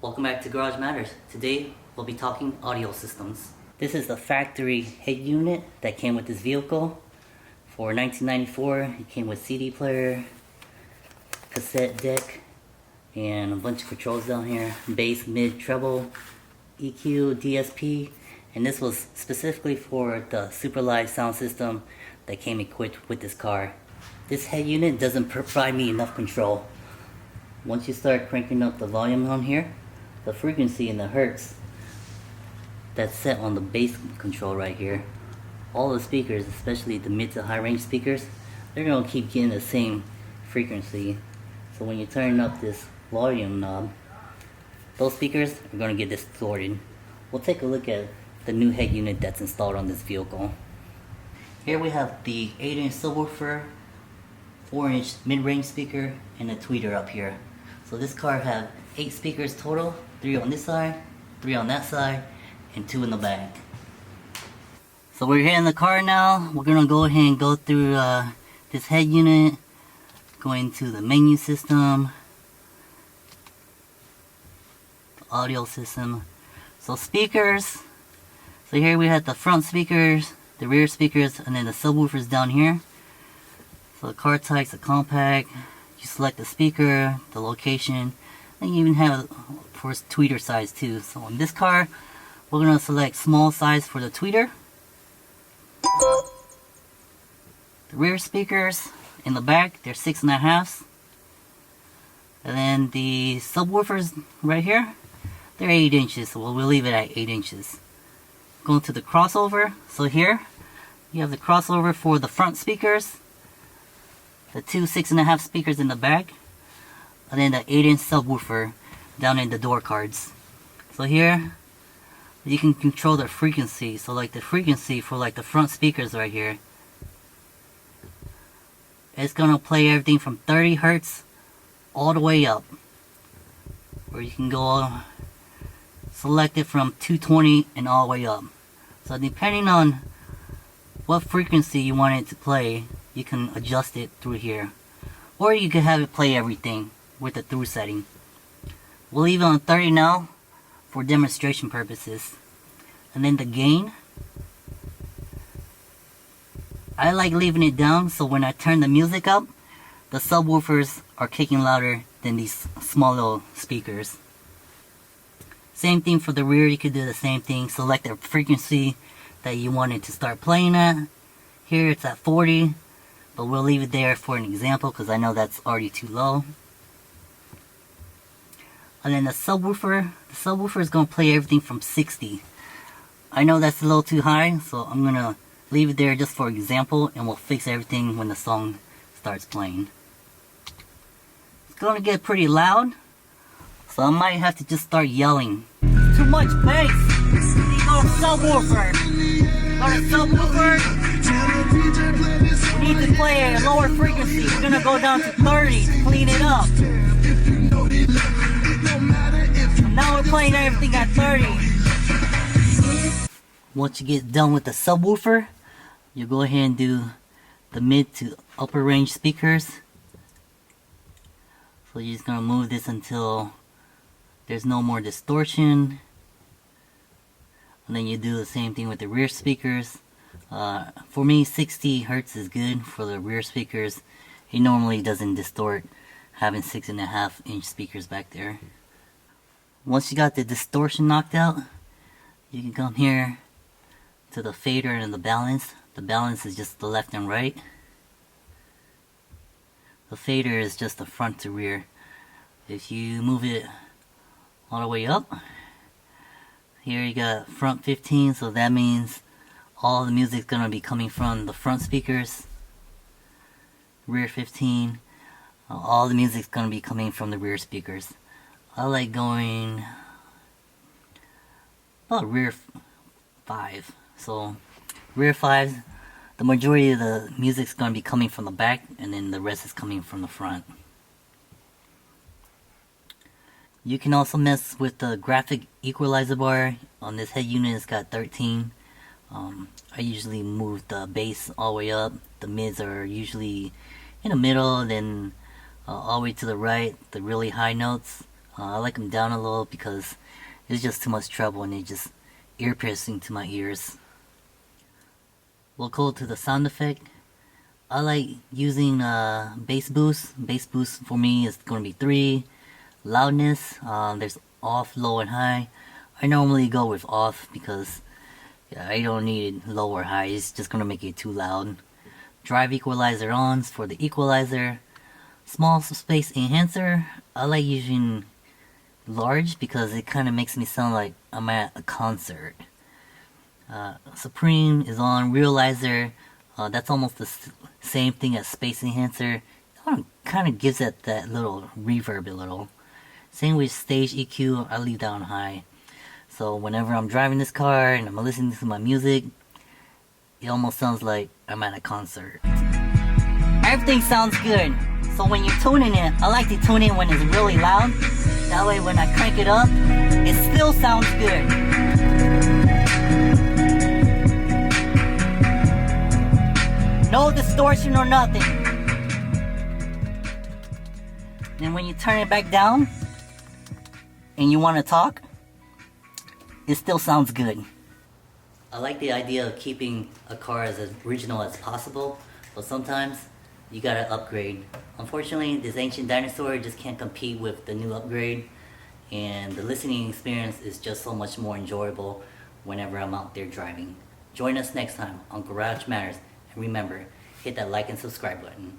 Welcome back to Garage Matters. Today we'll be talking audio systems. This is the factory head unit that came with this vehicle. For 1994, it came with CD player, cassette deck, and a bunch of controls down here. Bass, mid, treble, EQ, DSP, and this was specifically for the super live sound system that came equipped with this car. This head unit doesn't provide me enough control. Once you start cranking up the volume on here, the frequency and the hertz that's set on the bass control right here, all the speakers, especially the mid to high range speakers, they're going to keep getting the same frequency. So when you turn up this volume knob, those speakers are going to get distorted. We'll take a look at the new head unit that's installed on this vehicle. Here we have the 8-inch subwoofer, 4-inch mid-range speaker, and a tweeter up here. So this car has 8 speakers total, 3 on this side, 3 on that side, and 2 in the back. So we're here in the car now. We're gonna go ahead and go through this head unit, going to the menu system, the audio system. So speakers, so here we have the front speakers, the rear speakers, and then the subwoofers down here. So the car type's a compact. You select the speaker, the location, and you even have for tweeter size too. So in this car, we're gonna select small size for the tweeter. The rear speakers in the back, they're 6.5. And then the subwoofers right here, they're 8 inches, so we'll leave it at 8 inches. Going to the crossover, so here you have the crossover for the front speakers, the 2 6.5 speakers in the back, and then the 8-inch subwoofer down in the door cards. So here you can control the frequency. So like the frequency for like the front speakers right here, it's gonna play everything from 30 Hertz all the way up, or you can go select it from 220 and all the way up. So depending on what frequency you want it to play, you can adjust it through here, or you can have it play everything with the through setting. We'll leave it on 30 now for demonstration purposes. And then the gain, I like leaving it down so when I turn the music up, the subwoofers are kicking louder than these small little speakers. Same thing for the rear, you could do the same thing. Select the frequency that you want it to start playing at. Here it's at 40, but we'll leave it there for an example because I know that's already too low. And then the subwoofer is going to play everything from 60. I know that's a little too high, so I'm going to leave it there just for example, and we'll fix everything when the song starts playing. It's going to get pretty loud, so I might have to just start yelling. Too much bass! You go subwoofer! Go to subwoofer! We need to play at a lower frequency. We're going to go down to 30 to clean it up. Now we're playing everything at 30. Once you get done with the subwoofer, you go ahead and do the mid to upper range speakers. So you're just gonna move this until there's no more distortion. And then you do the same thing with the rear speakers. For me, 60 Hertz is good for the rear speakers. It normally doesn't distort having 6.5-inch speakers back there. Once you got the distortion knocked out, you can come here to the fader and the balance. The balance is just the left and right. The fader is just the front to rear. If you move it all the way up, here you got front 15, so that means all the music's gonna be coming from the front speakers. Rear 15, all the music's gonna be coming from the rear speakers. I like going about rear 5. So rear 5, the majority of the music's going to be coming from the back, and then the rest is coming from the front. You can also mess with the graphic equalizer bar. On this head unit, it's got 13. I usually move the bass all the way up. The mids are usually in the middle, then all the way to the right, the really high notes. I like them down a little because it's just too much trouble and they're just ear piercing to my ears. We'll go to the sound effect. I like using bass boost. Bass boost for me is going to be 3. Loudness, there's off, low, and high. I normally go with off because I don't need it low or high. It's just going to make it too loud. Drive equalizer ons for the equalizer. Small space enhancer, I like using large because it kind of makes me sound like I'm at a concert. Supreme is on. Realizer, that's almost the same thing as space enhancer. Kind of gives it that little reverb a little. Same with stage EQ, I leave that on high. So whenever I'm driving this car and I'm listening to my music, it almost sounds like I'm at a concert. Everything sounds good. So when you're tuning it, I like to tune in when it's really loud. That way when I crank it up, it still sounds good. No distortion or nothing. Then when you turn it back down and you want to talk, it still sounds good. I like the idea of keeping a car as original as possible, but sometimes you gotta upgrade. Unfortunately, this ancient dinosaur just can't compete with the new upgrade, and the listening experience is just so much more enjoyable whenever I'm out there driving. Join us next time on Garage Matters, and remember, hit that like and subscribe button.